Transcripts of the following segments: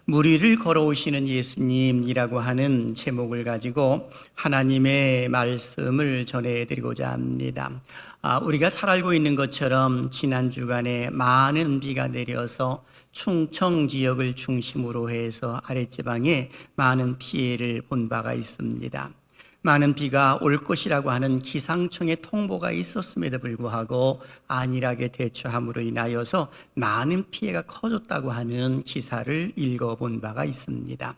물 위를 걸어오시는 예수님이라고 하는 제목을 가지고 하나님의 말씀을 전해드리고자 합니다. 우리가 잘 알고 있는 것처럼 지난 주간에 많은 비가 내려서 충청 지역을 중심으로 해서 아랫지방에 많은 피해를 본 바가 있습니다. 많은 비가 올 것이라고 하는 기상청의 통보가 있었음에도 불구하고 안일하게 대처함으로 인하여서 많은 피해가 커졌다고 하는 기사를 읽어본 바가 있습니다.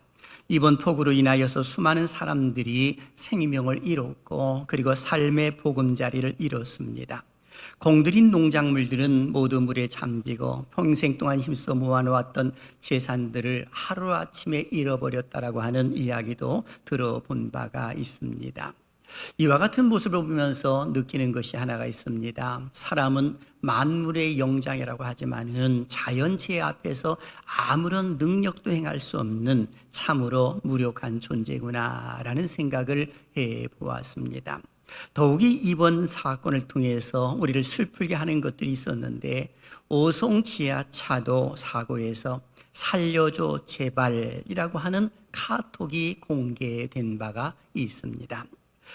이번 폭우로 인하여서 수많은 사람들이 생명을 잃었고 그리고 삶의 보금자리를 잃었습니다. 공들인 농작물들은 모두 물에 잠기고 평생 동안 힘써 모아놓았던 재산들을 하루아침에 잃어버렸다라고 하는 이야기도 들어본 바가 있습니다. 이와 같은 모습을 보면서 느끼는 것이 하나가 있습니다. 사람은 만물의 영장이라고 하지만은 자연재해 앞에서 아무런 능력도 행할 수 없는 참으로 무력한 존재구나라는 생각을 해보았습니다. 더욱이 이번 사건을 통해서 우리를 슬프게 하는 것들이 있었는데, 오송 지하차도 사고에서 살려줘 제발이라고 하는 카톡이 공개된 바가 있습니다.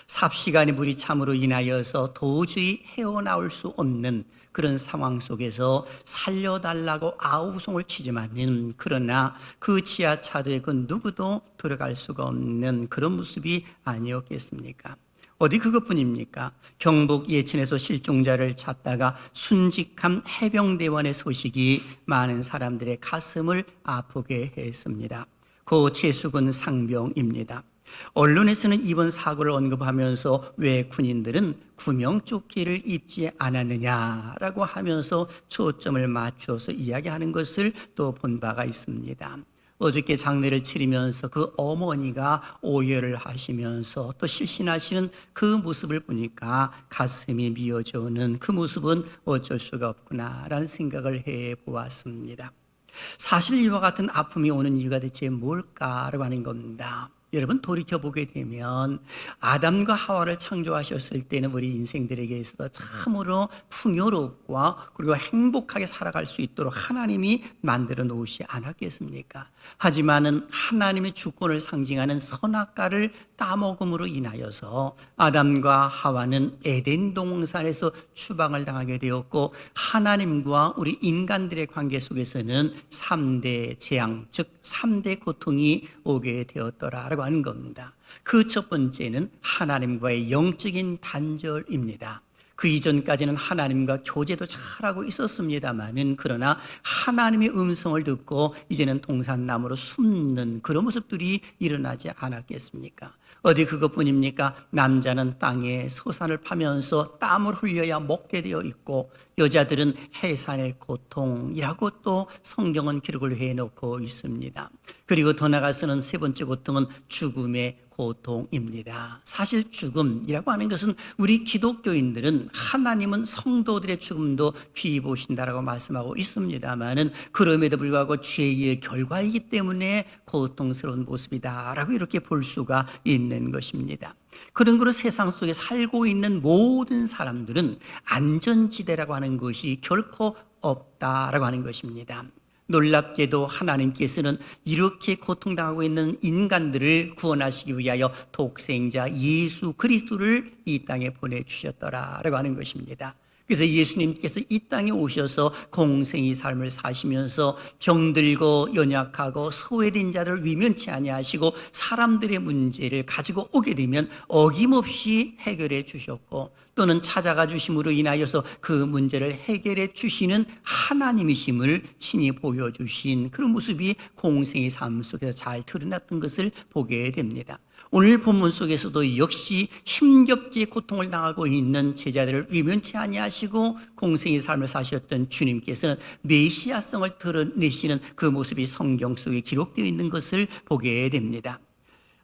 삽시간에 물이 참으로 인하여서 도저히 헤어나올 수 없는 그런 상황 속에서 살려달라고 아우성을 치지만은, 그러나 그 지하차도에 그 누구도 들어갈 수가 없는 그런 모습이 아니었겠습니까? 어디 그것뿐입니까? 경북 예천에서 실종자를 찾다가 순직한 해병대원의 소식이 많은 사람들의 가슴을 아프게 했습니다. 고 최수근 상병입니다. 언론에서는 이번 사고를 언급하면서 왜 군인들은 구명조끼를 입지 않았느냐라고 하면서 초점을 맞추어서 이야기하는 것을 또 본 바가 있습니다. 어저께 장례를 치르면서 그 어머니가 오열을 하시면서 또 실신하시는 그 모습을 보니까 가슴이 미어져 오는 그 모습은 어쩔 수가 없구나라는 생각을 해보았습니다. 사실 이와 같은 아픔이 오는 이유가 대체 뭘까라고 하는 겁니다. 여러분, 돌이켜보게 되면 아담과 하와를 창조하셨을 때는 우리 인생들에게 있어서 참으로 풍요롭고 그리고 행복하게 살아갈 수 있도록 하나님이 만들어 놓으시 않았겠습니까? 하지만은 하나님의 주권을 상징하는 선악과를 따먹음으로 인하여서 아담과 하와는 에덴 동산에서 추방을 당하게 되었고, 하나님과 우리 인간들의 관계 속에서는 3대 재앙, 즉 3대 고통이 오게 되었더라라고 하는 겁니다. 그 첫 번째는 하나님과의 영적인 단절입니다. 그 이전까지는 하나님과 교제도 잘하고 있었습니다만은, 그러나 하나님의 음성을 듣고 이제는 동산나무로 숨는 그런 모습들이 일어나지 않았겠습니까? 어디 그것뿐입니까? 남자는 땅에 소산을 파면서 땀을 흘려야 먹게 되어 있고, 여자들은 해산의 고통이라고 또 성경은 기록을 해놓고 있습니다. 그리고 더 나아가서는 세 번째 고통은 죽음의 고통입니다. 사실 죽음이라고 하는 것은 우리 기독교인들은 하나님은 성도들의 죽음도 귀히 보신다라고 말씀하고 있습니다만은, 그럼에도 불구하고 죄의 결과이기 때문에 고통스러운 모습이다라고 이렇게 볼 수가 있는 것입니다. 그런 거로 세상 속에 살고 있는 모든 사람들은 안전지대라고 하는 것이 결코 없다라고 하는 것입니다. 놀랍게도 하나님께서는 이렇게 고통당하고 있는 인간들을 구원하시기 위하여 독생자 예수 그리스도를 이 땅에 보내주셨더라라고 하는 것입니다. 그래서 예수님께서 이 땅에 오셔서 공생의 삶을 사시면서 병들고 연약하고 소외된 자들을 위면치 아니하시고 사람들의 문제를 가지고 오게 되면 어김없이 해결해 주셨고, 또는 찾아가 주심으로 인하여서 그 문제를 해결해 주시는 하나님이심을 친히 보여주신 그런 모습이 공생의 삶 속에서 잘 드러났던 것을 보게 됩니다. 오늘 본문 속에서도 역시 힘겹게 고통을 당하고 있는 제자들을 위면치 아니하시고 공생의 삶을 사셨던 주님께서는 메시아성을 드러내시는 그 모습이 성경 속에 기록되어 있는 것을 보게 됩니다.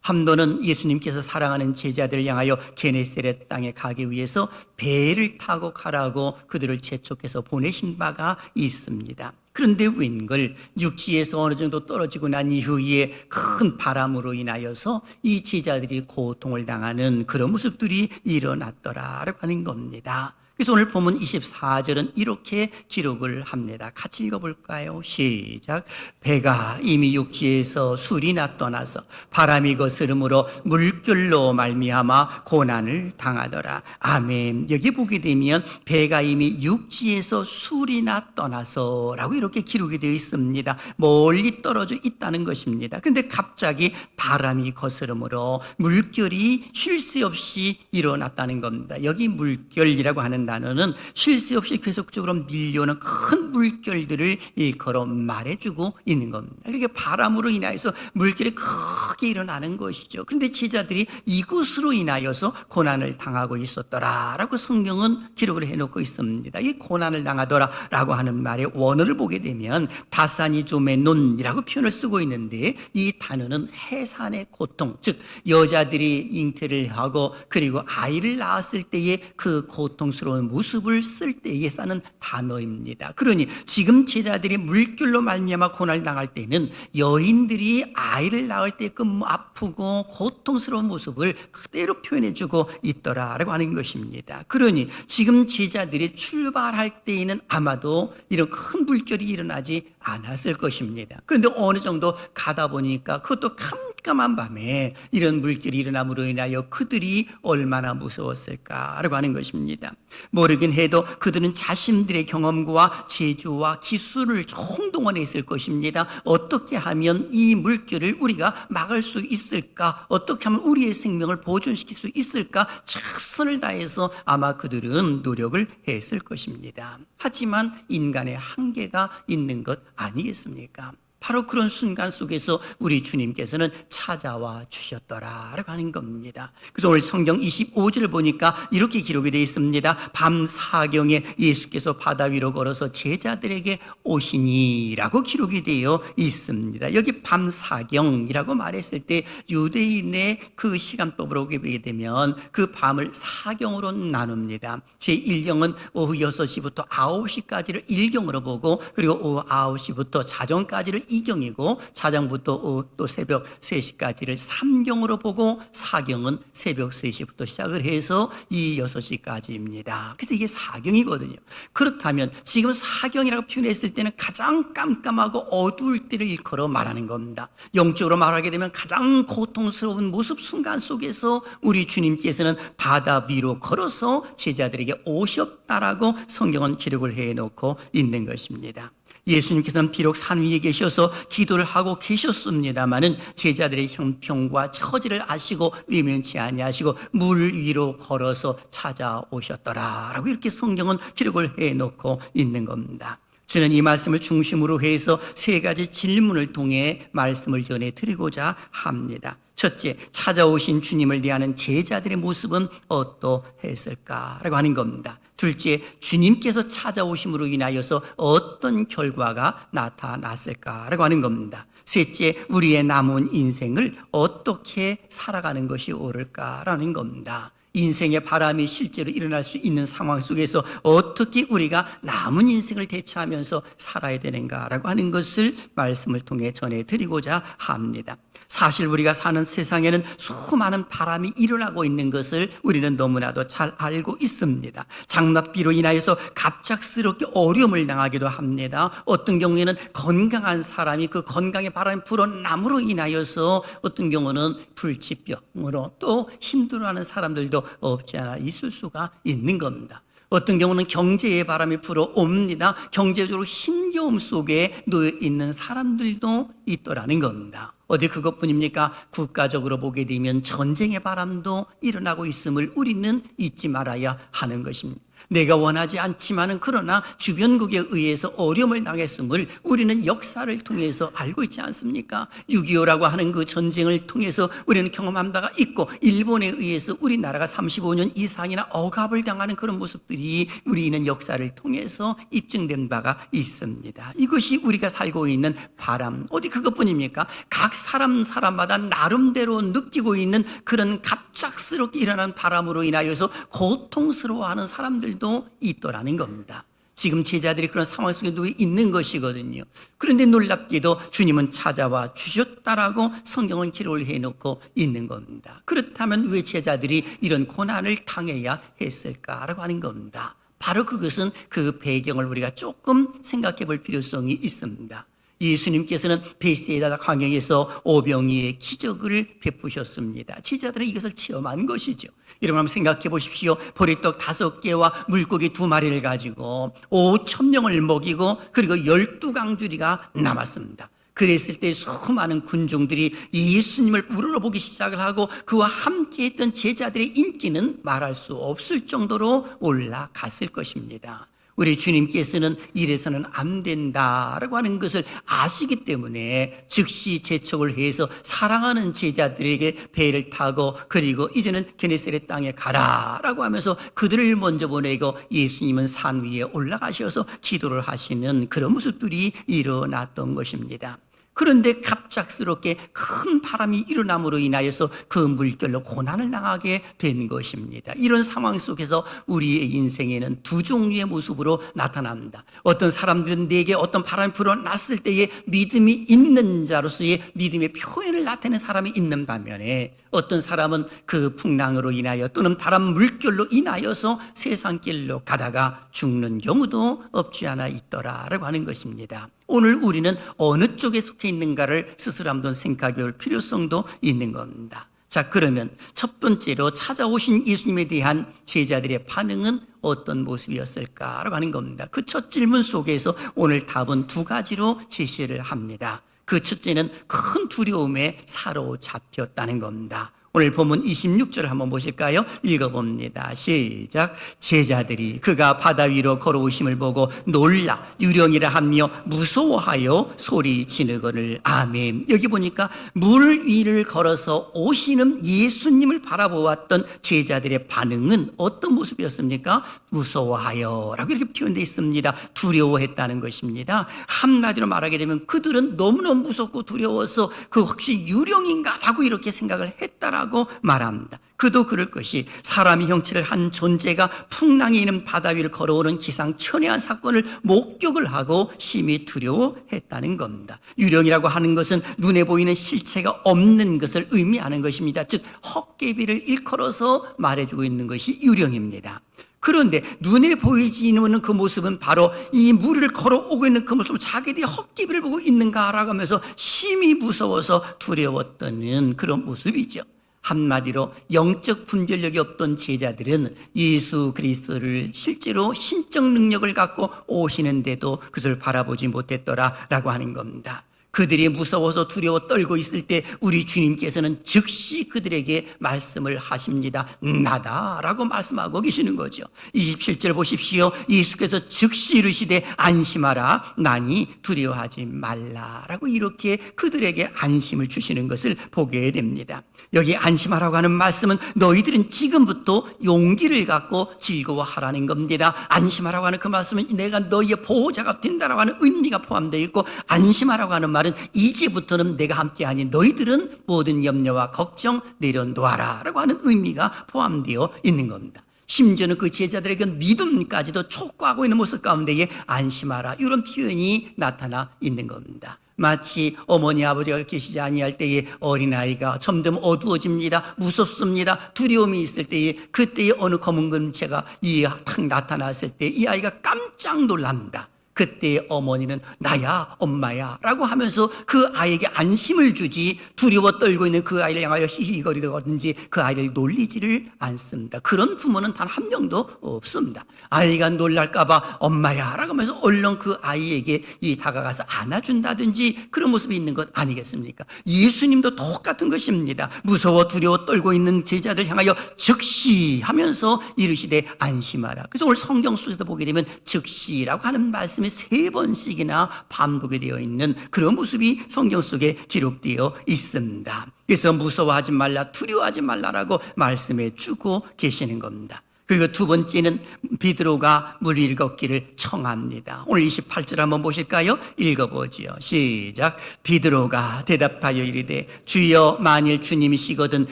한 번은 예수님께서 사랑하는 제자들을 향하여 게네사렛 땅에 가기 위해서 배를 타고 가라고 그들을 재촉해서 보내신 바가 있습니다. 그런데 웬걸 육지에서 어느 정도 떨어지고 난 이후에 큰 바람으로 인하여서 이 제자들이 고통을 당하는 그런 모습들이 일어났더라라고 하는 겁니다. 그래서 오늘 본문 24절은 이렇게 기록을 합니다. 같이 읽어볼까요? 시작. 배가 이미 육지에서 술이나 떠나서 바람이 거스름으로 물결로 말미암아 고난을 당하더라. 아멘. 여기 보게 되면 배가 이미 육지에서 술이나 떠나서 라고 이렇게 기록이 되어 있습니다. 멀리 떨어져 있다는 것입니다. 그런데 갑자기 바람이 거스름으로 물결이 쉴 새 없이 일어났다는 겁니다. 여기 물결이라고 하는 단어는 쉴 새 없이 계속적으로 밀려오는 큰 물결들을 일컬어 말해주고 있는 겁니다. 이렇게 바람으로 인하여서 물결이 크게 일어나는 것이죠. 그런데 제자들이 이것으로 인하여서 고난을 당하고 있었더라라고 성경은 기록을 해놓고 있습니다. 이 고난을 당하더라라고 하는 말의 원어를 보게 되면 다사니조메논이라고 표현을 쓰고 있는데, 이 단어는 해산의 고통, 즉 여자들이 잉태를 하고 그리고 아이를 낳았을 때의 그 고통스러운 모습을 쓸 때에 쓰는 단어입니다. 그러니 지금 제자들이 물결로 말미암아 고난을 당할 때는 여인들이 아이를 낳을 때 그 아프고 고통스러운 모습을 그대로 표현해주고 있더라라고 하는 것입니다. 그러니 지금 제자들이 출발할 때에는 아마도 이런 큰 물결이 일어나지 않았을 것입니다. 그런데 어느 정도 가다 보니까 그것도 깜깜한 밤에 이런 물결이 일어남으로 인하여 그들이 얼마나 무서웠을까라고 하는 것입니다. 모르긴 해도 그들은 자신들의 경험과 재주와 기술을 총동원했을 것입니다. 어떻게 하면 이 물결을 우리가 막을 수 있을까? 어떻게 하면 우리의 생명을 보존시킬 수 있을까? 최선을 다해서 아마 그들은 노력을 했을 것입니다. 하지만 인간의 한계가 있는 것 아니겠습니까? 바로 그런 순간 속에서 우리 주님께서는 찾아와 주셨더라라고 하는 겁니다. 그래서 오늘 성경 25절을 보니까 이렇게 기록이 되어 있습니다. 밤 사경에 예수께서 바다 위로 걸어서 제자들에게 오시니라고 기록이 되어 있습니다. 여기 밤 사경이라고 말했을 때 유대인의 그 시간법으로 보게 되면 그 밤을 사경으로 나눕니다. 제1경은 오후 6시부터 9시까지를 1경으로 보고, 그리고 오후 9시부터 자정까지를 2경이고, 자정부터 또 새벽 3시까지를 3경으로 보고, 4경은 새벽 3시부터 시작을 해서 이 6시까지입니다. 그래서 이게 4경이거든요. 그렇다면 지금 4경이라고 표현했을 때는 가장 깜깜하고 어두울 때를 일컬어 말하는 겁니다. 영적으로 말하게 되면 가장 고통스러운 모습 순간 속에서 우리 주님께서는 바다 위로 걸어서 제자들에게 오셨다라고 성경은 기록을 해놓고 있는 것입니다. 예수님께서는 비록 산 위에 계셔서 기도를 하고 계셨습니다마는 제자들의 형편과 처지를 아시고 외면치 아니하시고 물 위로 걸어서 찾아오셨더라라고 이렇게 성경은 기록을 해놓고 있는 겁니다. 저는 이 말씀을 중심으로 해서 세 가지 질문을 통해 말씀을 전해드리고자 합니다. 첫째, 찾아오신 주님을 대하는 제자들의 모습은 어떠했을까라고 하는 겁니다. 둘째, 주님께서 찾아오심으로 인하여서 어떤 결과가 나타났을까라고 하는 겁니다. 셋째, 우리의 남은 인생을 어떻게 살아가는 것이 옳을까라는 겁니다. 인생의 바람이 실제로 일어날 수 있는 상황 속에서 어떻게 우리가 남은 인생을 대처하면서 살아야 되는가라고 하는 것을 말씀을 통해 전해드리고자 합니다. 사실 우리가 사는 세상에는 수많은 바람이 일어나고 있는 것을 우리는 너무나도 잘 알고 있습니다. 장맛비로 인하여서 갑작스럽게 어려움을 당하기도 합니다. 어떤 경우에는 건강한 사람이 그 건강의 바람이 불어남으로 인하여서 어떤 경우는 불치병으로 또 힘들어하는 사람들도 없지 않아 있을 수가 있는 겁니다. 어떤 경우는 경제의 바람이 불어옵니다. 경제적으로 힘겨움 속에 놓여 있는 사람들도 있더라는 겁니다. 어디 그것뿐입니까? 국가적으로 보게 되면 전쟁의 바람도 일어나고 있음을 우리는 잊지 말아야 하는 것입니다. 내가 원하지 않지만은 그러나 주변국에 의해서 어려움을 당했음을 우리는 역사를 통해서 알고 있지 않습니까? 6.25라고 하는 그 전쟁을 통해서 우리는 경험한 바가 있고, 일본에 의해서 우리나라가 35년 이상이나 억압을 당하는 그런 모습들이 우리는 역사를 통해서 입증된 바가 있습니다. 이것이 우리가 살고 있는 바람, 어디 그것뿐입니까? 각 사람마다 나름대로 느끼고 있는 그런 갑작스럽게 일어나는 바람으로 인하여서 고통스러워하는 사람들도 있더라는 겁니다. 지금 제자들이 그런 상황 속에 놓여 있는 것이거든요. 그런데 놀랍게도 주님은 찾아와 주셨다라고 성경은 기록을 해놓고 있는 겁니다. 그렇다면 왜 제자들이 이런 고난을 당해야 했을까라고 하는 겁니다. 바로 그것은 그 배경을 우리가 조금 생각해 볼 필요성이 있습니다. 예수님께서는 베세다 광야에서 오병이의 기적을 베푸셨습니다. 제자들은 이것을 체험한 것이죠. 여러분 한번 생각해 보십시오. 보리떡 5개와 물고기 2마리를 가지고 5,000명을 먹이고 그리고 12강줄이가 남았습니다. 그랬을 때 수많은 군중들이 예수님을 우러러보기 시작을 하고 그와 함께했던 제자들의 인기는 말할 수 없을 정도로 올라갔을 것입니다. 우리 주님께서는 이래서는 안 된다라고 하는 것을 아시기 때문에 즉시 재촉을 해서 사랑하는 제자들에게 배를 타고 그리고 이제는 게네사렛 땅에 가라라고 하면서 그들을 먼저 보내고 예수님은 산 위에 올라가셔서 기도를 하시는 그런 모습들이 일어났던 것입니다. 그런데 갑작스럽게 큰 바람이 일어남으로 인하여서 그 물결로 고난을 당하게 된 것입니다. 이런 상황 속에서 우리의 인생에는 두 종류의 모습으로 나타납니다. 어떤 사람들은 내게 어떤 바람이 불어났을 때에 믿음이 있는 자로서의 믿음의 표현을 나타내는 사람이 있는 반면에 어떤 사람은 그 풍랑으로 인하여 또는 바람 물결로 인하여서 세상길로 가다가 죽는 경우도 없지 않아 있더라라고 하는 것입니다. 오늘 우리는 어느 쪽에 속해 있는가를 스스로 한번 생각해 볼 필요성도 있는 겁니다. 자, 그러면 첫 번째로 찾아오신 예수님에 대한 제자들의 반응은 어떤 모습이었을까라고 하는 겁니다. 그 첫 질문 속에서 오늘 답은 2가지로 제시를 합니다. 그 첫째는 큰 두려움에 사로잡혔다는 겁니다. 오늘 본문 26절 한번 보실까요? 읽어봅니다. 시작. 제자들이 그가 바다 위로 걸어오심을 보고 놀라 유령이라 하며 무서워하여 소리 지르거늘 아멘. 여기 보니까 물 위를 걸어서 오시는 예수님을 바라보았던 제자들의 반응은 어떤 모습이었습니까? 무서워하여 라고 이렇게 표현되어 있습니다. 두려워했다는 것입니다. 한마디로 말하게 되면 그들은 너무너무 무섭고 두려워서 그 혹시 유령인가 라고 이렇게 생각을 했다라고 말합니다. 그도 그럴 것이 사람이 형체를 한 존재가 풍랑이 있는 바다 위를 걸어오는 기상천외한 사건을 목격을 하고 심히 두려워했다는 겁니다. 유령이라고 하는 것은 눈에 보이는 실체가 없는 것을 의미하는 것입니다. 즉 헛개비를 일컬어서 말해주고 있는 것이 유령입니다. 그런데 눈에 보이지는 그 모습은 바로 이 물을 걸어오고 있는 그 모습은 자기들이 헛개비를 보고 있는가라고 하면서 심히 무서워서 두려웠던 그런 모습이죠. 한마디로 영적 분별력이 없던 제자들은 예수 그리스도를 실제로 신적 능력을 갖고 오시는데도 그것을 바라보지 못했더라라고 하는 겁니다. 그들이 무서워서 두려워 떨고 있을 때 우리 주님께서는 즉시 그들에게 말씀을 하십니다. 나다라고 말씀하고 계시는 거죠. 27절 보십시오. 예수께서 즉시 이르시되 안심하라 나니 두려워하지 말라라고 이렇게 그들에게 안심을 주시는 것을 보게 됩니다. 여기 안심하라고 하는 말씀은 너희들은 지금부터 용기를 갖고 즐거워하라는 겁니다. 안심하라고 하는 그 말씀은 내가 너희의 보호자가 된다라고 하는 의미가 포함되어 있고 안심하라고 하는 말은 이제부터는 내가 함께하니 너희들은 모든 염려와 걱정 내려놓아라 라고 하는 의미가 포함되어 있는 겁니다. 심지어는 그 제자들에게 믿음까지도 촉구하고 있는 모습 가운데에 안심하라 이런 표현이 나타나 있는 겁니다. 마치 어머니 아버지가 계시지 아니할 때에 어린아이가 점점 어두워집니다. 무섭습니다. 두려움이 있을 때에 그때에 어느 검은 그림체가 이에 탁 나타났을 때 이 아이가 깜짝 놀랍니다. 그때 어머니는 나야 엄마야 라고 하면서 그 아이에게 안심을 주지 두려워 떨고 있는 그 아이를 향하여 히히거리든지 그 아이를 놀리지를 않습니다. 그런 부모는 단 한 명도 없습니다. 아이가 놀랄까 봐 엄마야 라고 하면서 얼른 그 아이에게 다가가서 안아준다든지 그런 모습이 있는 것 아니겠습니까? 예수님도 똑같은 것입니다. 무서워 두려워 떨고 있는 제자들 향하여 즉시 하면서 이르시되 안심하라. 그래서 오늘 성경 속에서 보게 되면 즉시라고 하는 말씀 3번씩이나 반복이 되어 있는 그런 모습이 성경 속에 기록되어 있습니다. 그래서 무서워하지 말라 두려워하지 말라라고 말씀해 주고 계시는 겁니다. 그리고 두 번째는 베드로가 물 위를 걷기를 청합니다. 오늘 28절 한번 보실까요? 읽어보지요. 시작. 베드로가 대답하여 이르되 주여 만일 주님이시거든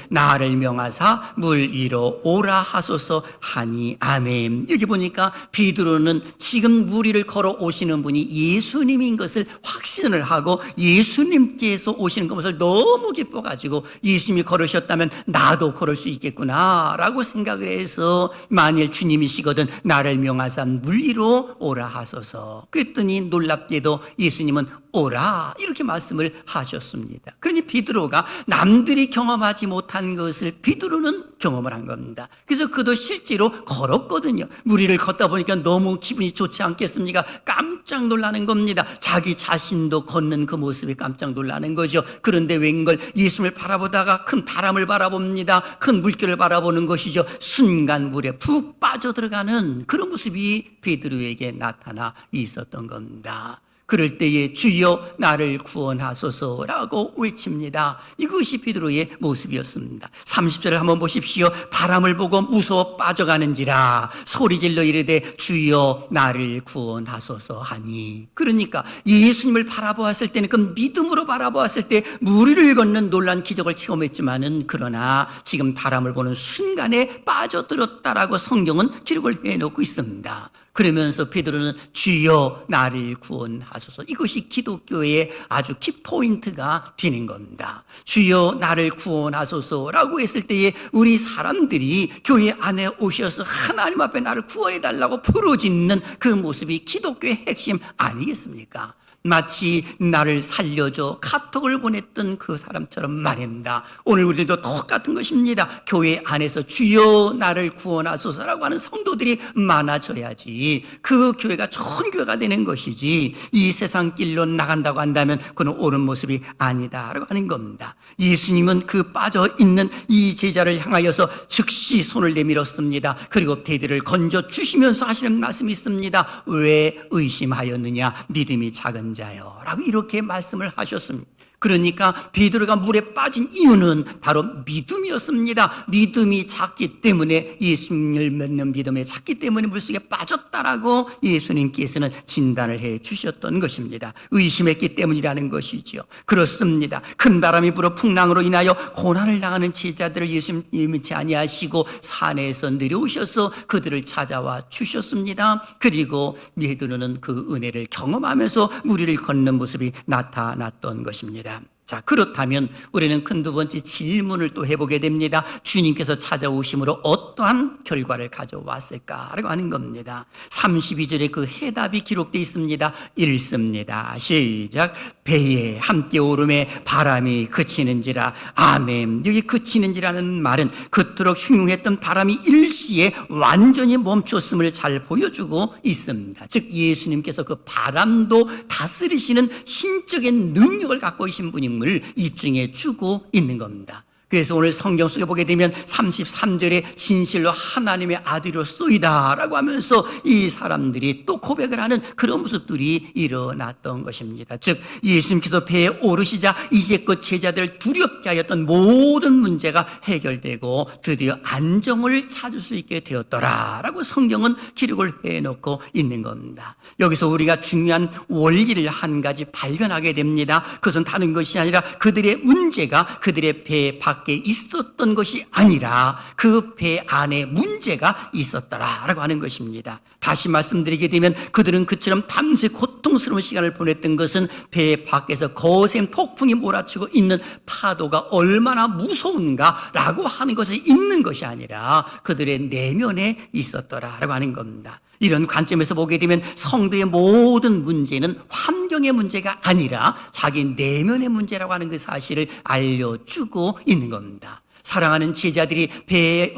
나를 명하사 물 위로 오라 하소서 하니 아멘. 여기 보니까 베드로는 지금 물 위를 걸어 오시는 분이 예수님인 것을 확신을 하고 예수님께서 오시는 것을 너무 기뻐가지고 예수님이 걸으셨다면 나도 걸을 수 있겠구나 라고 생각을 해서 만일 주님이시거든 나를 명하사 물 위로 오라 하소서. 그랬더니 놀랍게도 예수님은 오라 이렇게 말씀을 하셨습니다. 그러니 베드로가 남들이 경험하지 못한 것을 베드로는 경험을 한 겁니다. 그래서 그도 실제로 걸었거든요. 물 위를 걷다 보니까 너무 기분이 좋지 않겠습니까? 깜짝 놀라는 겁니다. 자기 자신도 걷는 그 모습에 깜짝 놀라는 거죠. 그런데 웬걸 예수님을 바라보다가 큰 바람을 바라봅니다. 큰 물결을 바라보는 것이죠. 순간 물에 푹 빠져들어가는 그런 모습이 베드로에게 나타나 있었던 겁니다. 그럴 때에 주여 나를 구원하소서라고 외칩니다. 이것이 베드로의 모습이었습니다. 30절을 한번 보십시오. 바람을 보고 무서워 빠져가는지라 소리질러 이르되 주여 나를 구원하소서 하니. 그러니까 예수님을 바라보았을 때는 그 믿음으로 바라보았을 때 무리를 걷는 놀란 기적을 체험했지만은 그러나 지금 바람을 보는 순간에 빠져들었다라고 성경은 기록을 해놓고 있습니다. 그러면서 베드로는 주여 나를 구원하소서. 이것이 기독교의 아주 키포인트가 되는 겁니다. 주여 나를 구원하소서라고 했을 때에 우리 사람들이 교회 안에 오셔서 하나님 앞에 나를 구원해달라고 부르짖는 그 모습이 기독교의 핵심 아니겠습니까? 마치 나를 살려줘 카톡을 보냈던 그 사람처럼 말입니다. 오늘 우리도 똑같은 것입니다. 교회 안에서 주여 나를 구원하소서라고 하는 성도들이 많아져야지 그 교회가 좋은 교회가 되는 것이지, 이 세상 길로 나간다고 한다면 그는 옳은 모습이 아니다라고 하는 겁니다. 예수님은 그 빠져있는 이 제자를 향하여서 즉시 손을 내밀었습니다. 그리고 베드로를 건져 주시면서 하시는 말씀이 있습니다. 왜 의심하였느냐, 믿음이 작은 자요 라고 이렇게 말씀을 하셨습니다. 그러니까 베드로가 물에 빠진 이유는 바로 믿음이었습니다. 믿음이 작기 때문에, 예수님을 믿는 믿음에 작기 때문에 물속에 빠졌다라고 예수님께서는 진단을 해 주셨던 것입니다. 의심했기 때문이라는 것이죠. 그렇습니다. 큰 바람이 불어 풍랑으로 인하여 고난을 당하는 제자들을 예수님 예민치 아니하시고 산에서 내려오셔서 그들을 찾아와 주셨습니다. 그리고 베드로는 그 은혜를 경험하면서 물 위를 걷는 모습이 나타났던 것입니다. 자, 그렇다면 우리는 큰 두 번째 질문을 또 해보게 됩니다. 주님께서 찾아오심으로 어떠한 결과를 가져왔을까라고 하는 겁니다. 32절에 그 해답이 기록되어 있습니다. 읽습니다. 시작. 배에 함께 오름에 바람이 그치는지라. 아멘. 여기 그치는지라는 말은 그토록 흉흉했던 바람이 일시에 완전히 멈췄음을 잘 보여주고 있습니다. 즉 예수님께서 그 바람도 다스리시는 신적인 능력을 갖고 계신 분임을 입증해 주고 있는 겁니다. 그래서 오늘 성경 속에 보게 되면 33절에 진실로 하나님의 아들이로소이다 라고 하면서 이 사람들이 또 고백을 하는 그런 모습들이 일어났던 것입니다. 즉 예수님께서 배에 오르시자 이제껏 제자들을 두렵게 하였던 모든 문제가 해결되고 드디어 안정을 찾을 수 있게 되었더라 라고 성경은 기록을 해놓고 있는 겁니다. 여기서 우리가 중요한 원리를 한 가지 발견하게 됩니다. 그것은 다른 것이 아니라 그들의 문제가 그들의 배 밖에 있었던 것이 아니라 그 배 안에 문제가 있었더라라고 하는 것입니다. 다시 말씀드리게 되면 그들은 그처럼 밤새 고통스러운 시간을 보냈던 것은 배 밖에서 거센 폭풍이 몰아치고 있는 파도가 얼마나 무서운가라고 하는 것이 있는 것이 아니라 그들의 내면에 있었더라라고 하는 겁니다. 이런 관점에서 보게 되면 성도의 모든 문제는 환경의 문제가 아니라 자기 내면의 문제라고 하는 그 사실을 알려주고 있는 겁니다. 사랑하는 제자들이 배에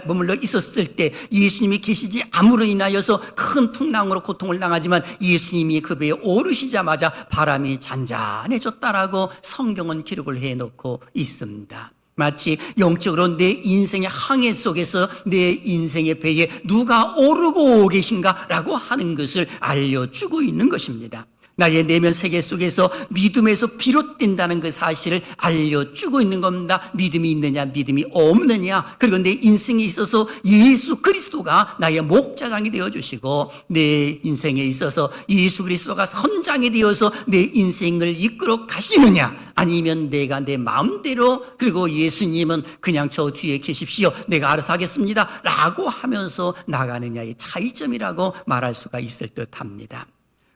머물러 있었을 때 예수님이 계시지 않음으로 인하여서 큰 풍랑으로 고통을 당하지만 예수님이 그 배에 오르시자마자 바람이 잔잔해졌다라고 성경은 기록을 해놓고 있습니다. 마치 영적으로 내 인생의 항해 속에서 내 인생의 배에 누가 오르고 계신가라고 하는 것을 알려주고 있는 것입니다. 나의 내면 세계 속에서 믿음에서 비롯된다는 그 사실을 알려주고 있는 겁니다. 믿음이 있느냐 믿음이 없느냐, 그리고 내 인생에 있어서 예수 그리스도가 나의 목자장이 되어주시고 내 인생에 있어서 예수 그리스도가 선장이 되어서 내 인생을 이끌어 가시느냐, 아니면 내가 내 마음대로, 그리고 예수님은 그냥 저 뒤에 계십시오, 내가 알아서 하겠습니다 라고 하면서 나가느냐의 차이점이라고 말할 수가 있을 듯합니다.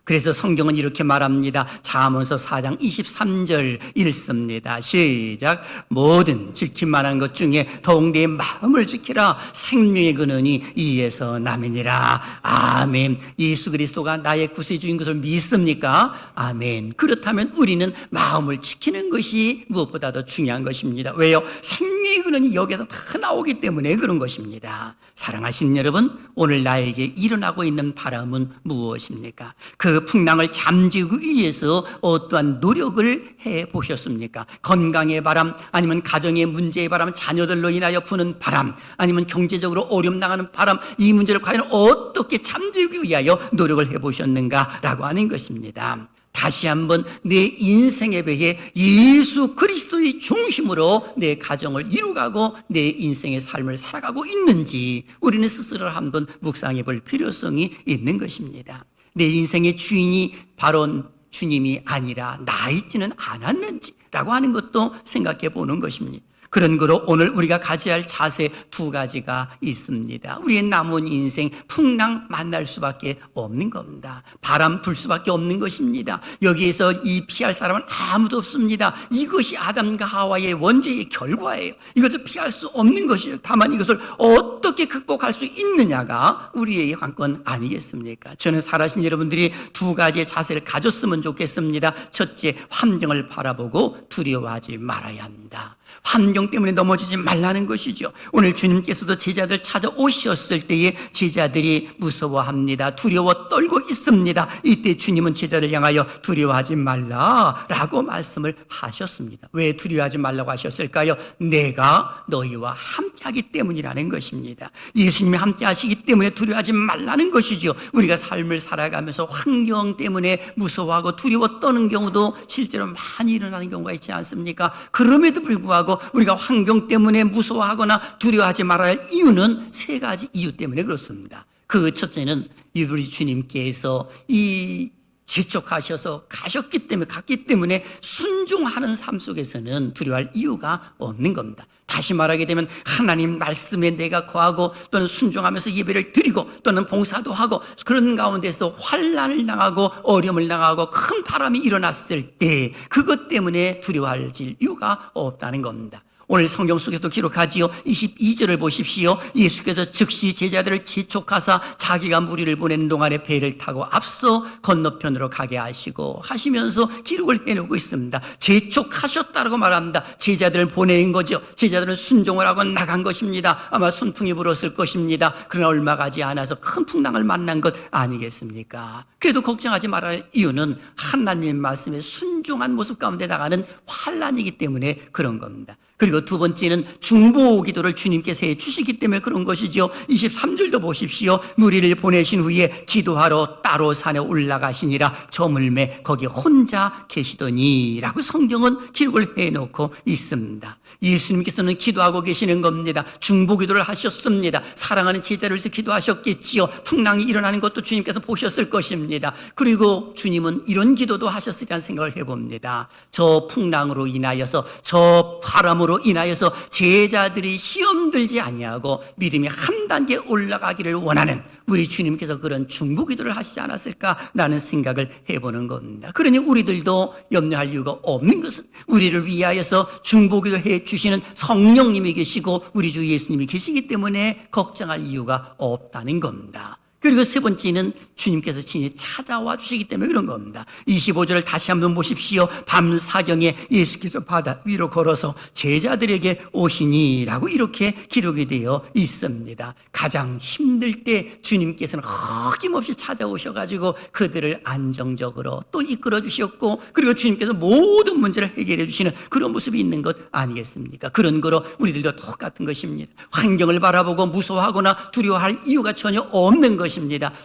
그래서 성경은 이렇게 말합니다. 잠언서 4장 23절 읽습니다. 시작. 모든 지킬 만한 것 중에 더욱 내 마음을 지키라. 생명의 근원이 이에서 남이니라. 아멘. 예수 그리스도가 나의 구세주인 것을 믿습니까? 아멘. 그렇다면 우리는 마음을 지키는 것이 무엇보다도 중요한 것입니다. 왜요? 생명의 근원이 여기서 다 나오기 때문에 그런 것입니다. 사랑하시는 여러분, 오늘 나에게 일어나고 있는 바람은 무엇입니까? 그 풍랑을 잠재우기 위해서 어떠한 노력을 해보셨습니까? 건강의 바람, 아니면 가정의 문제의 바람, 자녀들로 인하여 부는 바람, 아니면 경제적으로 어려움 당하는 바람, 이 문제를 과연 어떻게 잠재우기 위하여 노력을 해보셨는가라고 하는 것입니다. 다시 한번 내 인생에 대해 예수 그리스도의 중심으로 내 가정을 이루가고 내 인생의 삶을 살아가고 있는지 우리는 스스로 한번 묵상해 볼 필요성이 있는 것입니다. 내 인생의 주인이 바로 주님이 아니라 나 있지는 않았는지라고 하는 것도 생각해 보는 것입니다. 그런 거로 오늘 우리가 가져야 할 자세 두 가지가 있습니다. 우리의 남은 인생 풍랑 만날 수밖에 없는 겁니다. 바람 불 수밖에 없는 것입니다. 여기에서 이 피할 사람은 아무도 없습니다. 이것이 아담과 하와의 원죄의 결과예요. 이것을 피할 수 없는 것이죠. 다만 이것을 어떻게 극복할 수 있느냐가 우리의 관건 아니겠습니까? 저는 살아신 여러분들이 두 가지의 자세를 가졌으면 좋겠습니다. 첫째, 환경을 바라보고 두려워하지 말아야 합니다. 환경 때문에 넘어지지 말라는 것이죠. 오늘 주님께서도 제자들 찾아오셨을 때에 제자들이 무서워합니다. 두려워 떨고 있습니다. 이때 주님은 제자를 향하여 두려워하지 말라라고 말씀을 하셨습니다. 왜 두려워하지 말라고 하셨을까요? 내가 너희와 함께하기 때문이라는 것입니다. 예수님이 함께하시기 때문에 두려워하지 말라는 것이죠. 우리가 삶을 살아가면서 환경 때문에 무서워하고 두려워 떠는 경우도 실제로 많이 일어나는 경우가 있지 않습니까? 그럼에도 불구하고 우리가 환경 때문에 무서워하거나 두려워하지 말아야 할 이유는 세 가지 이유 때문에 그렇습니다. 그 첫째는 우리 주님께서 이 재촉하셔서 갔기 때문에 순종하는 삶 속에서는 두려워할 이유가 없는 겁니다. 다시 말하게 되면 하나님 말씀에 내가 거하고 또는 순종하면서 예배를 드리고 또는 봉사도 하고 그런 가운데서 환난을 당하고 어려움을 당하고 큰 바람이 일어났을 때 그것 때문에 두려워할 이유가 없다는 겁니다. 오늘 성경 속에서도 기록하지요. 22절을 보십시오. 예수께서 즉시 제자들을 재촉하사 자기가 무리를 보내는 동안에 배를 타고 앞서 건너편으로 가게 하시면서 기록을 해놓고 있습니다. 재촉하셨다고 말합니다. 제자들을 보낸 거죠. 제자들은 순종을 하고 나간 것입니다. 아마 순풍이 불었을 것입니다. 그러나 얼마 가지 않아서 큰 풍랑을 만난 것 아니겠습니까? 그래도 걱정하지 말아야 할 이유는 하나님 말씀에 순종한 모습 가운데 나가는 환난이기 때문에 그런 겁니다. 그리고 두 번째는 중보 기도를 주님께서 해주시기 때문에 그런 것이죠. 23절도 보십시오. 무리를 보내신 후에 기도하러 따로 산에 올라가시니라 저물매 거기 혼자 계시더니 라고 성경은 기록을 해놓고 있습니다. 예수님께서는 기도하고 계시는 겁니다. 중보 기도를 하셨습니다. 사랑하는 제자를 위해서 기도하셨겠지요. 풍랑이 일어나는 것도 주님께서 보셨을 것입니다. 그리고 주님은 이런 기도도 하셨으리라는 생각을 해봅니다. 저 풍랑으로 인하여서 저 바람으로 인하여서 제자들이 시험 들지 아니하고 믿음이 한 단계 올라가기를 원하는 우리 주님께서 그런 중보 기도를 하시지 않았을까라는 생각을 해보는 겁니다. 그러니 우리들도 염려할 이유가 없는 것은 우리를 위하여서 중보 기도를 해주시는 성령님이 계시고 우리 주 예수님이 계시기 때문에 걱정할 이유가 없다는 겁니다. 그리고 세 번째는 주님께서 친히 찾아와 주시기 때문에 그런 겁니다. 25절을 다시 한번 보십시오. 밤 사경에 예수께서 바다 위로 걸어서 제자들에게 오시니라고 이렇게 기록이 되어 있습니다. 가장 힘들 때 주님께서는 어김없이 찾아오셔가지고 그들을 안정적으로 또 이끌어 주셨고 그리고 주님께서 모든 문제를 해결해 주시는 그런 모습이 있는 것 아니겠습니까? 그런 거로 우리들도 똑같은 것입니다. 환경을 바라보고 무서워하거나 두려워할 이유가 전혀 없는 것입니다.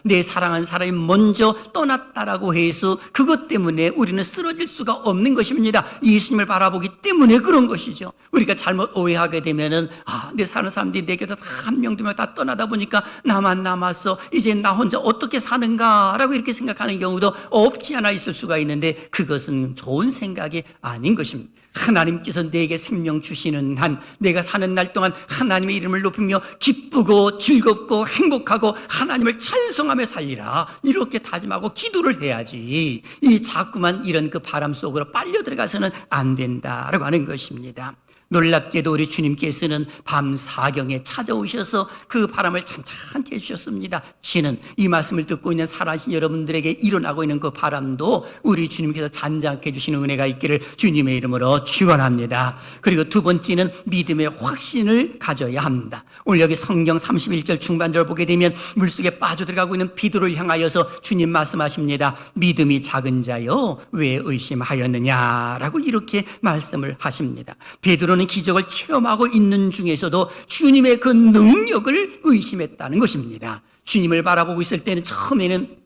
내 사랑하는 사람이 먼저 떠났다라고 해서 그것 때문에 우리는 쓰러질 수가 없는 것입니다. 예수님을 바라보기 때문에 그런 것이죠. 우리가 잘못 오해하게 되면은 내 사는 사람들이 내게도 다 한 명 두 명 다 떠나다 보니까 나만 남았어. 이제 나 혼자 어떻게 사는가라고 이렇게 생각하는 경우도 없지 않아 있을 수가 있는데 그것은 좋은 생각이 아닌 것입니다. 하나님께서 내게 생명 주시는 한 내가 사는 날 동안 하나님의 이름을 높이며 기쁘고 즐겁고 행복하고 하나님을 주를 찬송하며 살리라 이렇게 다짐하고 기도를 해야지 이 자꾸만 이런 그 바람 속으로 빨려 들어가서는 안 된다라고 하는 것입니다. 놀랍게도 우리 주님께서는 밤 사경에 찾아오셔서 그 바람을 찬찬히 해주셨습니다. 지는 이 말씀을 듣고 있는 살아계신 여러분들에게 일어나고 있는 그 바람도 우리 주님께서 잔잔케 해주시는 은혜가 있기를 주님의 이름으로 축원합니다. 그리고 두 번째는 믿음의 확신을 가져야 합니다. 오늘 여기 성경 31절 중반절을 보게 되면 물속에 빠져들어가고 있는 비두를 향하여서 주님 말씀하십니다. 믿음이 작은 자여 왜 의심하였느냐라고 이렇게 말씀을 하십니다. 베드로는 기적을 체험하고 있는 중에서도 주님의 그 능력을 의심했다는 것입니다. 주님을 바라보고 있을 때는 처음에는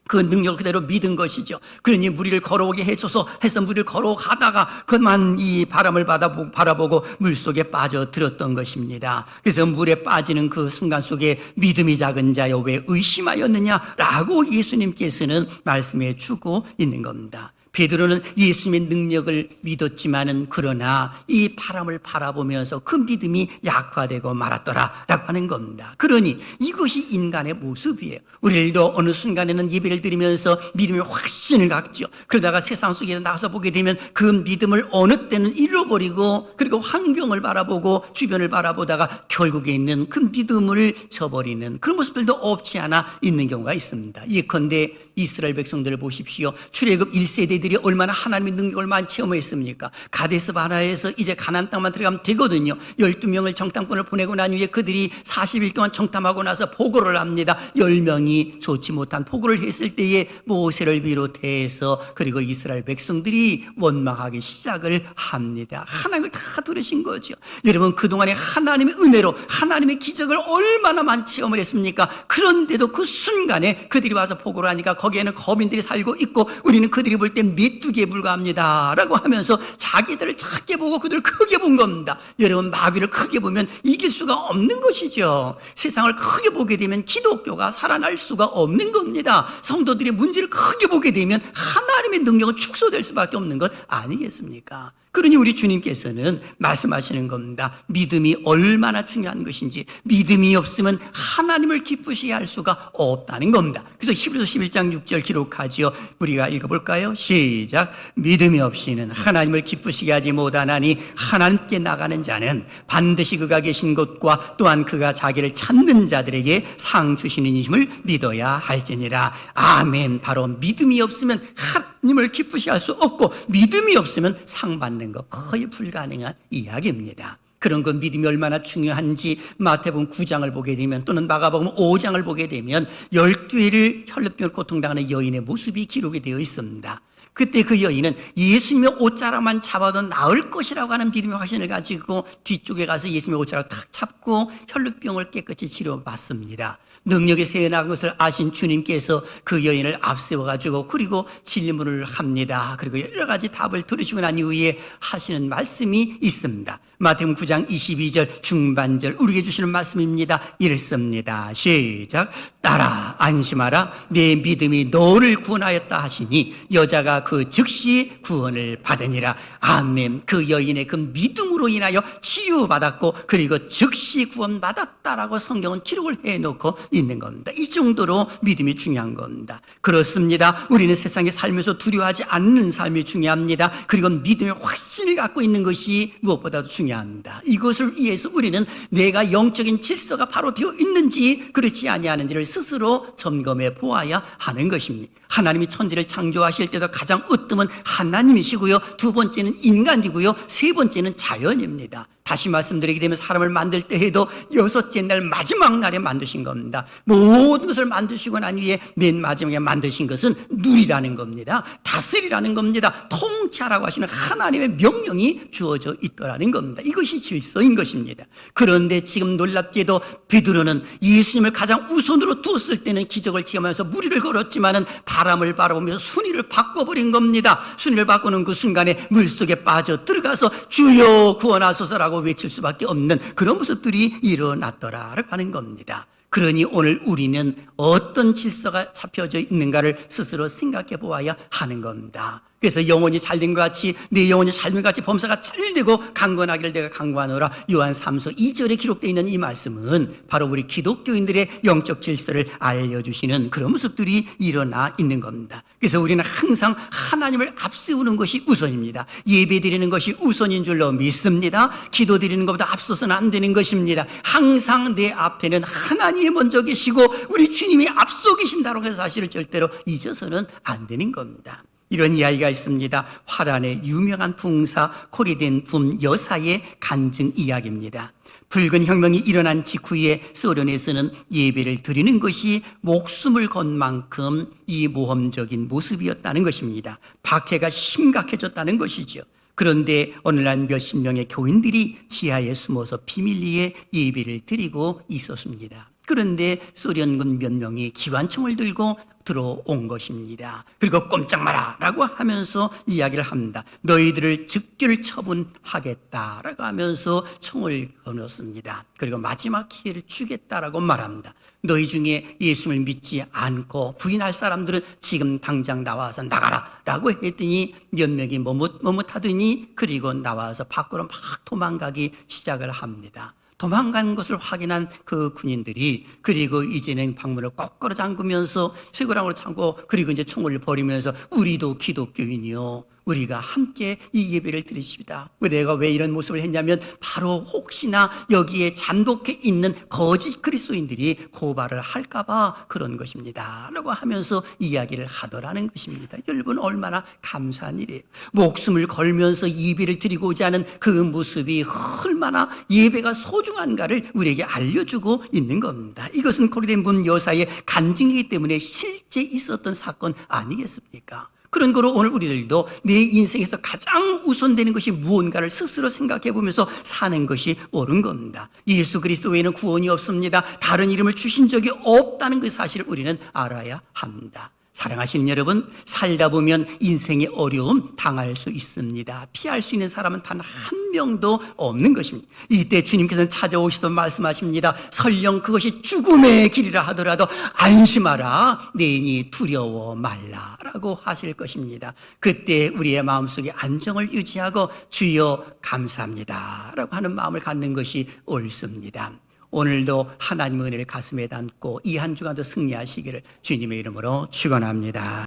그 능력을 그대로 믿은 것이죠. 그러니 무리를 걸어오게 해줘서 해서 무리를 걸어가다가 그만 이 바람을 바라보고 물속에 빠져들었던 것입니다. 그래서 물에 빠지는 그 순간 속에 믿음이 작은 자여 왜 의심하였느냐라고 예수님께서는 말씀해 주고 있는 겁니다. 베드로는 예수님의 능력을 믿었지만은 그러나 이 바람을 바라보면서 그 믿음이 약화되고 말았더라라고 하는 겁니다. 그러니 이것이 인간의 모습이에요. 우리도 어느 순간에는 예배를 드리면서 믿음의 확신을 갖죠. 그러다가 세상 속에 나가서 보게 되면 그 믿음을 어느 때는 잃어버리고 그리고 환경을 바라보고 주변을 바라보다가 결국에 있는 그 믿음을 저버리는 그런 모습들도 없지 않아 있는 경우가 있습니다. 예컨대 이스라엘 백성들을 보십시오. 출애굽 1세대들이 얼마나 하나님의 능력을 많이 체험했습니까? 가데스 바네아에서 이제 가나안 땅만 들어가면 되거든요. 12명을 정탐꾼을 보내고 난 후에 그들이 40일 동안 정탐하고 나서 보고를 합니다. 10명이 좋지 못한 보고를 했을 때에 모세를 비롯해서 그리고 이스라엘 백성들이 원망하기 시작을 합니다. 하나님을 다 들으신 거죠. 여러분 그동안에 하나님의 은혜로 하나님의 기적을 얼마나 많이 체험을 했습니까? 그런데도 그 순간에 그들이 와서 보고를 하니까 거기에는 거민들이 살고 있고 우리는 그들이 볼 때 메뚜기에 불과합니다 라고 하면서 자기들을 작게 보고 그들을 크게 본 겁니다. 여러분 마귀를 크게 보면 이길 수가 없는 것이죠. 세상을 크게 보게 되면 기독교가 살아날 수가 없는 겁니다. 성도들이 문제를 크게 보게 되면 하나님의 능력은 축소될 수밖에 없는 것 아니겠습니까? 그러니 우리 주님께서는 말씀하시는 겁니다. 믿음이 얼마나 중요한 것인지 믿음이 없으면 하나님을 기쁘시게 할 수가 없다는 겁니다. 그래서 히브리서 11장 6절 기록하지요. 우리가 읽어볼까요? 시작. 믿음이 없이는 하나님을 기쁘시게 하지 못하나니 하나님께 나가는 자는 반드시 그가 계신 곳과 또한 그가 자기를 찾는 자들에게 상 주시는 이심을 믿어야 할지니라. 아멘. 바로 믿음이 없으면 하나님을 기쁘시게 할 수 없고 믿음이 없으면 상 받는 거 거의 불가능한 이야기입니다. 그런 그 믿음이 얼마나 중요한지 마태복음 9장을 보게 되면 또는 마가복음 5장을 보게 되면 12회를 혈루병을 고통당하는 여인의 모습이 기록이 되어 있습니다. 그때 그 여인은 예수님의 옷자락만 잡아도 나을 것이라고 하는 믿음의 확신을 가지고 뒤쪽에 가서 예수님의 옷자락을 탁 잡고 혈루병을 깨끗이 치료받습니다. 능력이 새어나간 것을 아신 주님께서 그 여인을 앞세워가지고 그리고 질문을 합니다. 그리고 여러 가지 답을 들으시고 난 이후에 하시는 말씀이 있습니다. 마태복음 9장 22절 중반절 우리에게 주시는 말씀입니다. 읽습니다. 시작. 따라 안심하라 내 믿음이 너를 구원하였다 하시니 여자가 그 즉시 구원을 받으니라. 아멘. 그 여인의 그 믿음으로 인하여 치유받았고 그리고 즉시 구원받았다라고 성경은 기록을 해놓고 있는 겁니다. 이 정도로 믿음이 중요한 겁니다. 그렇습니다. 우리는 세상에 살면서 두려워하지 않는 삶이 중요합니다. 그리고 믿음의 확신을 갖고 있는 것이 무엇보다도 중요합니다. 이것을 위해서 우리는 내가 영적인 질서가 바로 되어 있는지 그렇지 아니하는지를 스스로 점검해 보아야 하는 것입니다. 하나님이 천지를 창조하실 때도 가장 으뜸은 하나님이시고요. 두 번째는 인간이고요. 세 번째는 자연입니다. 다시 말씀드리게 되면 사람을 만들 때 해도 여섯째 날 마지막 날에 만드신 겁니다. 모든 것을 만드시고 난 후에 맨 마지막에 만드신 것은 누리라는 겁니다. 다스리라는 겁니다. 통치하라고 하시는 하나님의 명령이 주어져 있더라는 겁니다. 이것이 질서인 것입니다. 그런데 지금 놀랍게도 베드로는 예수님을 가장 우선으로 두었을 때는 기적을 체험하면서 무리를 걸었지만은 바람을 바라보면서 순위를 바꿔버린 겁니다. 순위를 바꾸는 그 순간에 물속에 빠져 들어가서 주여 구원하소서라고 외칠 수밖에 없는 그런 모습들이 일어났더라라고 하는 겁니다. 그러니 오늘 우리는 어떤 질서가 잡혀져 있는가를 스스로 생각해 보아야 하는 겁니다. 그래서 영혼이 잘된 것 같이 내 영혼이 잘된 것 같이 범사가 잘되고 강건하기를 내가 강구하노라. 요한 3서 2절에 기록되어 있는 이 말씀은 바로 우리 기독교인들의 영적 질서를 알려주시는 그런 모습들이 일어나 있는 겁니다. 그래서 우리는 항상 하나님을 앞세우는 것이 우선입니다. 예배 드리는 것이 우선인 줄로 믿습니다. 기도 드리는 것보다 앞서서는 안 되는 것입니다. 항상 내 앞에는 하나님이 먼저 계시고 우리 주님이 앞서 계신다는 그 사실을 절대로 잊어서는 안 되는 겁니다. 이런 이야기가 있습니다. 화란의 유명한 풍사 코리덴 붐 여사의 간증 이야기입니다. 붉은 혁명이 일어난 직후에 소련에서는 예배를 드리는 것이 목숨을 건 만큼 이 모험적인 모습이었다는 것입니다. 박해가 심각해졌다는 것이죠. 그런데 어느 날 몇십 명의 교인들이 지하에 숨어서 비밀리에 예배를 드리고 있었습니다. 그런데 소련군 몇 명이 기관총을 들고 들어온 것입니다. 그리고 꼼짝 마라 라고 하면서 이야기를 합니다. 너희들을 즉결 처분하겠다라고 하면서 총을 거눴습니다. 그리고 마지막 기회를 주겠다라고 말합니다. 너희 중에 예수를 믿지 않고 부인할 사람들은 지금 당장 나와서 나가라 라고 했더니 몇 명이 머뭇하더니 그리고 나와서 밖으로 막 도망가기 시작을 합니다. 도망간 것을 확인한 그 군인들이 그리고 이제는 방문을 거꾸로 잠그면서 쇠고랑으로 잠고 그리고 이제 총을 버리면서 우리도 기독교인이요 우리가 함께 이 예배를 드리십니다. 내가 왜 이런 모습을 했냐면 바로 혹시나 여기에 잠독해 있는 거짓 그리스도인들이 고발을 할까봐 그런 것입니다 라고 하면서 이야기를 하더라는 것입니다. 여러분 얼마나 감사한 일이에요. 목숨을 걸면서 예배를 드리고자 하는 그 모습이 얼마나 예배가 소중한가를 우리에게 알려주고 있는 겁니다. 이것은 코리덴 분 여사의 간증이기 때문에 실제 있었던 사건 아니겠습니까? 그런 거로 오늘 우리들도 내 인생에서 가장 우선되는 것이 무언가를 스스로 생각해 보면서 사는 것이 옳은 겁니다. 예수 그리스도 외에는 구원이 없습니다. 다른 이름을 주신 적이 없다는 그 사실을 우리는 알아야 합니다. 사랑하시는 여러분, 살다 보면 인생의 어려움 당할 수 있습니다. 피할 수 있는 사람은 단 한 명도 없는 것입니다. 이때 주님께서는 찾아오시던 말씀하십니다. 설령 그것이 죽음의 길이라 하더라도 안심하라, 내니 두려워 말라라고 하실 것입니다. 그때 우리의 마음속에 안정을 유지하고 주여 감사합니다 라고 하는 마음을 갖는 것이 옳습니다. 오늘도 하나님의 은혜를 가슴에 담고 이 한 주간도 승리하시기를 주님의 이름으로 축원합니다.